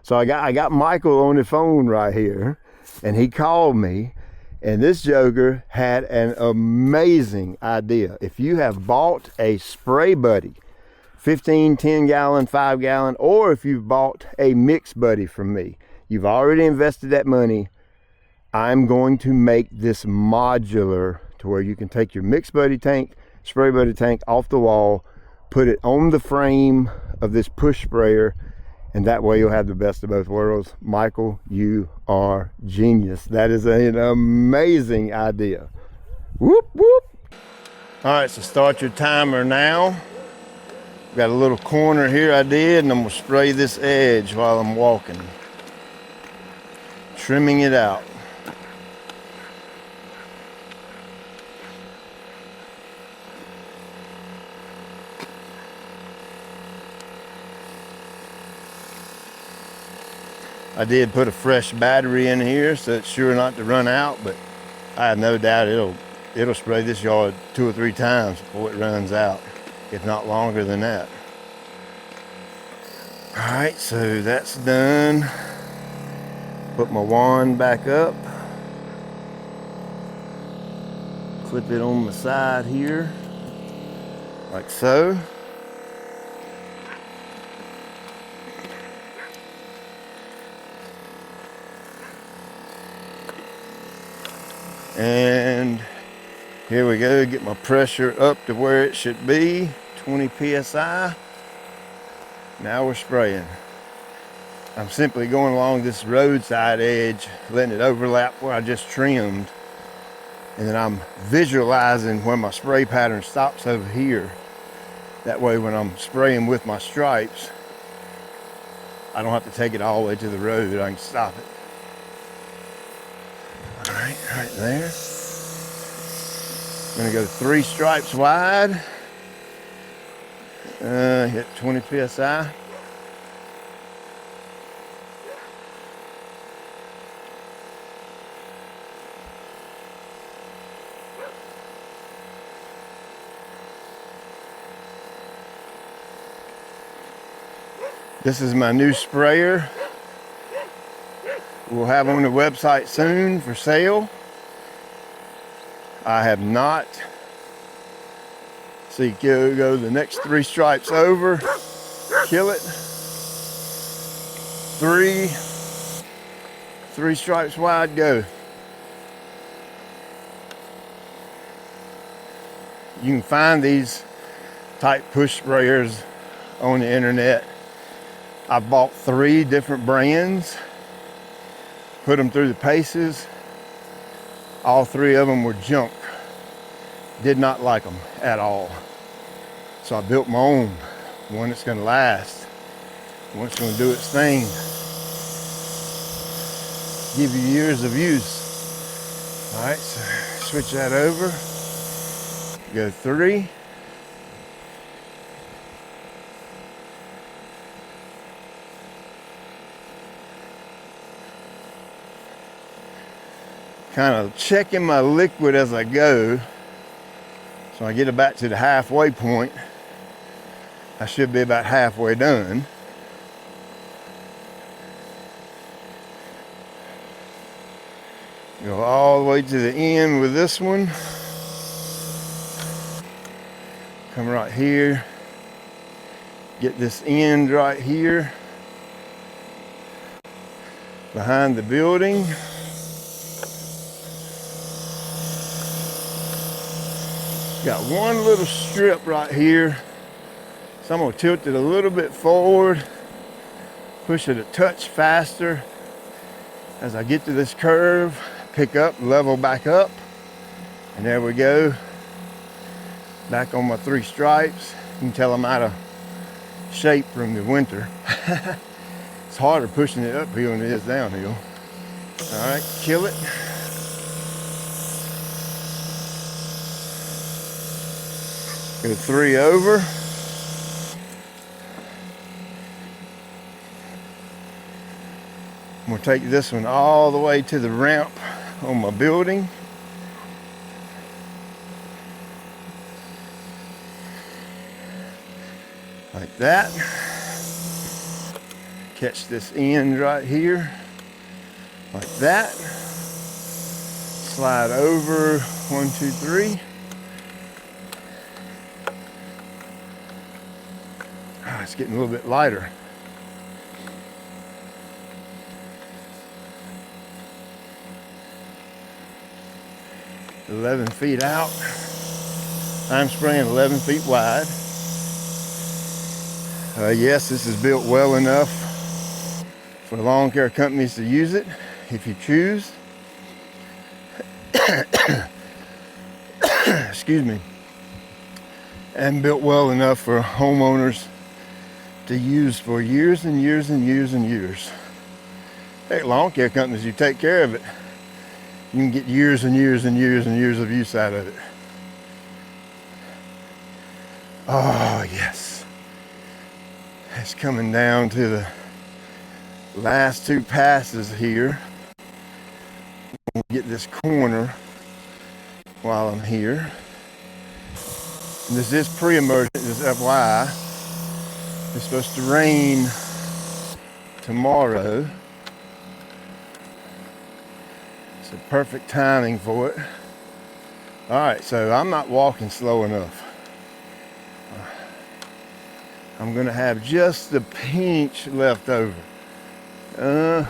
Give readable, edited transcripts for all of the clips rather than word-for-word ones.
So I got Michael on the phone right here, and he called me, and this joker had an amazing idea. If you have bought a spray buddy, 15, 10 gallon, 5 gallon, or if you've bought a mix buddy from me, you've already invested that money. I'm going to make this modular to where you can take your mix buddy tank, spray buddy tank off the wall, put it on the frame of this push sprayer, and that way you'll have the best of both worlds. Michael, you are genius. That is an amazing idea. Whoop, whoop. All right, so start your timer now. Got a little corner here I did, and I'm gonna spray this edge while I'm walking. Trimming it out. I did put a fresh battery in here so it's sure not to run out, but I have no doubt it'll spray this yard 2 or 3 times before it runs out, if not longer than that. All right, so that's done. Put my wand back up. Clip it on the side here, like so. And here we go, get my pressure up to where it should be, 20 psi. Now we're spraying. I'm simply going along this roadside edge, letting it overlap where I just trimmed. And then I'm visualizing where my spray pattern stops over here. That way when I'm spraying with my stripes, I don't have to take it all the way to the road, I can stop it. All right, right there. I'm gonna go 3 stripes wide. Hit 20 psi. This is my new sprayer. We'll have on the website soon for sale. I have not. See, go the next 3 stripes over, kill it. 3 stripes wide, go. You can find these type push sprayers on the internet. I bought 3 different brands, put them through the paces. All 3 of them were junk. Did not like them at all. So I built my own, one that's gonna last, one that's gonna do its thing, give you years of use. All right, so switch that over. Go 3. Kind of checking my liquid as I go. So I get it back to the halfway point. I should be about halfway done. Go all the way to the end with this one. Come right here. Get this end right here. Behind the building. Got one little strip right here. So I'm gonna tilt it a little bit forward, push it a touch faster as I get to this curve, pick up, level back up, and there we go. Back on my 3 stripes. You can tell I'm out of shape from the winter. It's harder pushing it uphill than it is downhill. All right, kill it. Go 3 over. I'm gonna take this one all the way to the ramp on my building. Like that. Catch this end right here, like that. Slide over, 1, 2, 3. It's getting a little bit lighter. "11 feet out. I'm spraying 11 feet wide. Yes, this is built well enough for lawn care companies to use it if you choose. Excuse me. And built well enough for homeowners to use for years and years and years and years. Hey, lawn care companies, you take care of it, you can get years and years and years and years of use out of it. Oh, yes. It's coming down to the last 2 passes here. We'll get this corner while I'm here. And this is pre-emergent, this is FYI. It's supposed to rain tomorrow. It's the perfect timing for it. All right, so I'm not walking slow enough. I'm gonna have just the pinch left over. I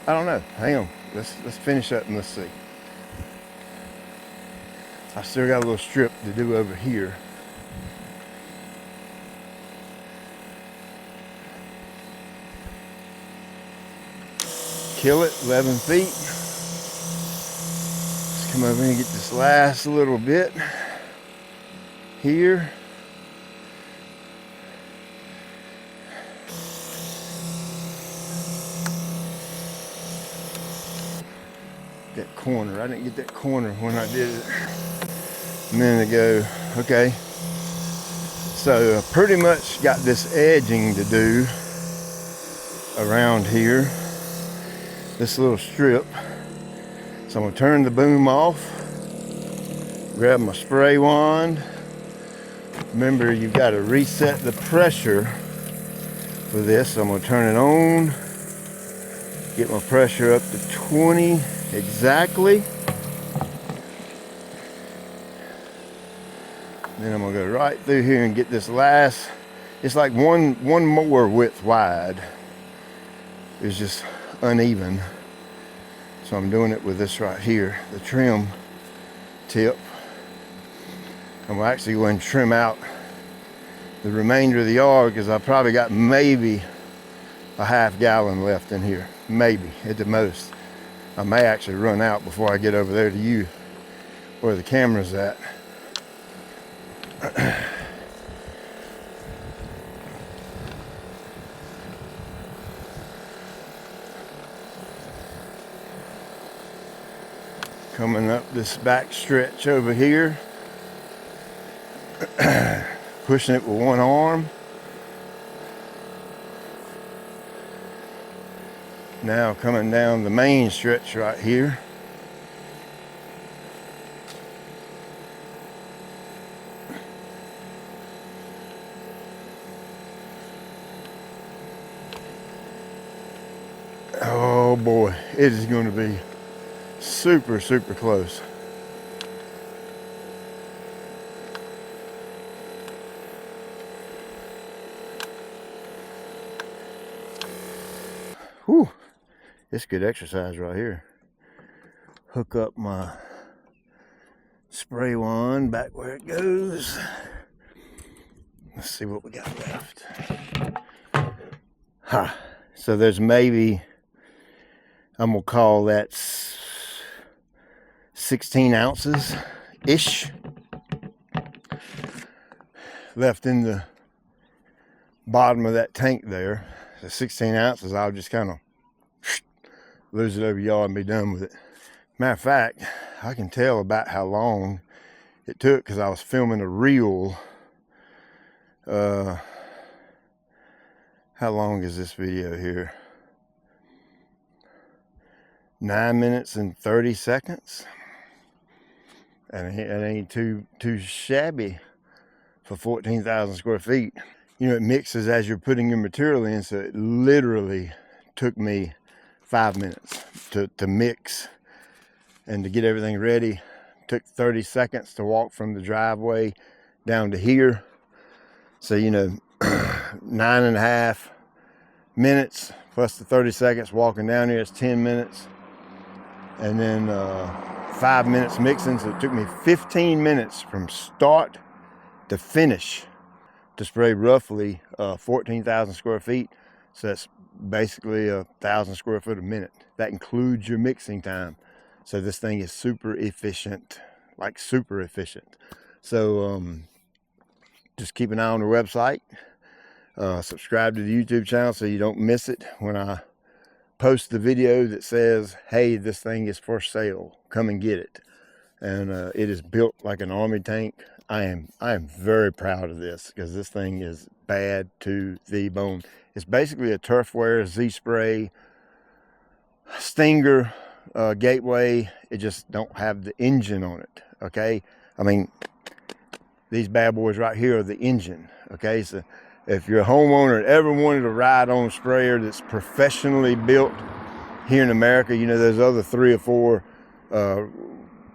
don't know. Hang on. Let's finish up and let's see. I still got a little strip to do over here. Kill it, 11 feet. Let's come over and get this last little bit here. That corner, I didn't get that corner when I did it a minute ago. Okay, so I pretty much got this edging to do around here, this little strip. So I'm gonna turn the boom off, grab my spray wand. Remember, you've got to reset the pressure for this. So I'm gonna turn it on, get my pressure up to 20 exactly. Then I'm gonna go right through here and get this last, it's like one more width wide. It's just uneven. So I'm doing it with this right here, the trim tip. I'm actually going to trim out the remainder of the yard because I probably got maybe a half gallon left in here, maybe at the most. I may actually run out before I get over there to you where the camera's at. Coming up this back stretch over here, pushing it with one arm. Now coming down the main stretch right here. Oh boy, it is going to be super, super close. Whew. It's good exercise right here. Hook up my spray wand back where it goes. Let's see what we got left. Ha. So there's maybe, I'm gonna call that 16 ounces ish left in the bottom of that tank there. So 16 ounces, I'll just kind of lose it over y'all and be done with it. Matter of fact, I can tell about how long it took because I was filming a reel. How long is this video here? 9 minutes and 30 seconds. And it ain't too shabby for 14,000 square feet. you know, it mixes as you're putting your material in. So it literally took me 5 minutes to mix and to get everything ready. Took 30 seconds to walk from the driveway down to here. So, you know, 9.5 minutes plus the 30 seconds walking down here is 10 minutes. And then 5 minutes mixing. So it took me 15 minutes from start to finish to spray roughly 14,000 square feet. So that's basically 1,000 square foot a minute. That includes your mixing time. So this thing is super efficient, like super efficient. So just keep an eye on the website. Subscribe to the YouTube channel so you don't miss it when I post the video that says, hey, this thing is for sale, come and get it. And it is built like an army tank. I am very proud of this because this thing is bad to the bone. It's basically a turf wear Z-spray Stinger Gateway. It just don't have the engine on it. Okay, I mean, these bad boys right here are the engine. Okay, so if you're a homeowner and ever wanted to ride on a sprayer that's professionally built here in America, you know, there's other 3 or 4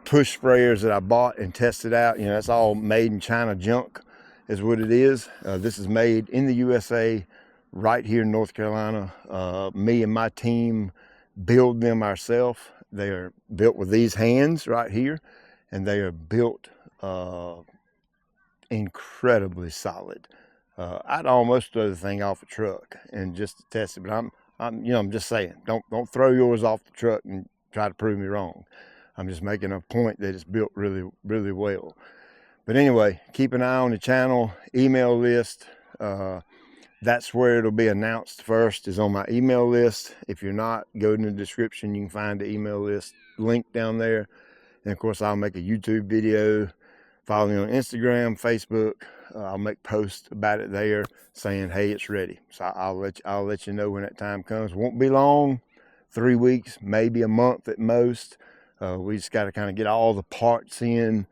push sprayers that I bought and tested out. You know, that's all made in China junk is what it is. This is made in the USA right here in North Carolina. Me and my team build them ourselves. They are built with these hands right here, and they are built incredibly solid. I'd almost throw the thing off a truck and just to test it, but I'm just saying, don't throw yours off the truck and try to prove me wrong. I'm just making a point that it's built really, really well. But anyway, keep an eye on the channel, email list. That's where it'll be announced first, is on my email list. If you're not, go in the description. You can find the email list link down there. And of course, I'll make a YouTube video. Follow me on Instagram, Facebook. I'll make posts about it there saying, hey, it's ready. So I'll let you know when that time comes. Won't be long, 3 weeks, maybe a month at most. We just got to kind of get all the parts in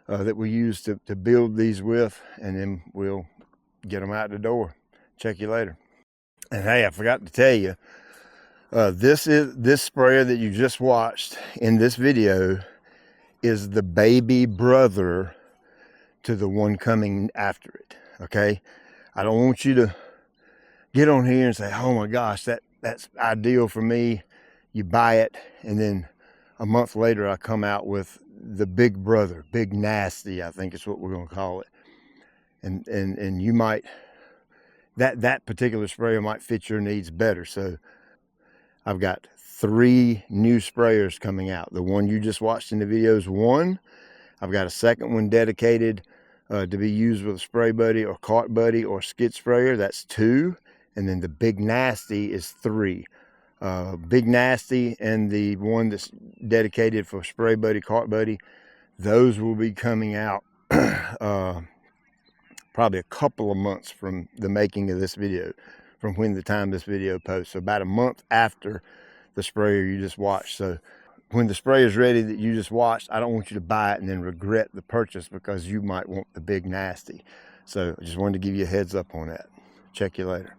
that we use to build these with, and then we'll get them out the door. Check you later. And hey, I forgot to tell you, this sprayer that you just watched in this video is the baby brother to the one coming after it. Okay, I don't want you to get on here and say, oh my gosh, that's ideal for me. You buy it, and then a month later I come out with the big brother, big nasty, I think is what we're going to call it. And you might, that particular sprayer might fit your needs better. So I've got 3 new sprayers coming out. The one you just watched in the video is 1. I've got a second one dedicated to be used with a spray buddy or cart buddy or skid sprayer. That's 2. And then the big nasty is 3. Big nasty and the one that's dedicated for spray buddy, cart buddy, those will be coming out probably a couple of months from the making of this video, from when the time this video posts. So about a month after the sprayer you just watched. So when the sprayer is ready that you just watched, I don't want you to buy it and then regret the purchase because you might want the big nasty. So I just wanted to give you a heads up on that. Check you later.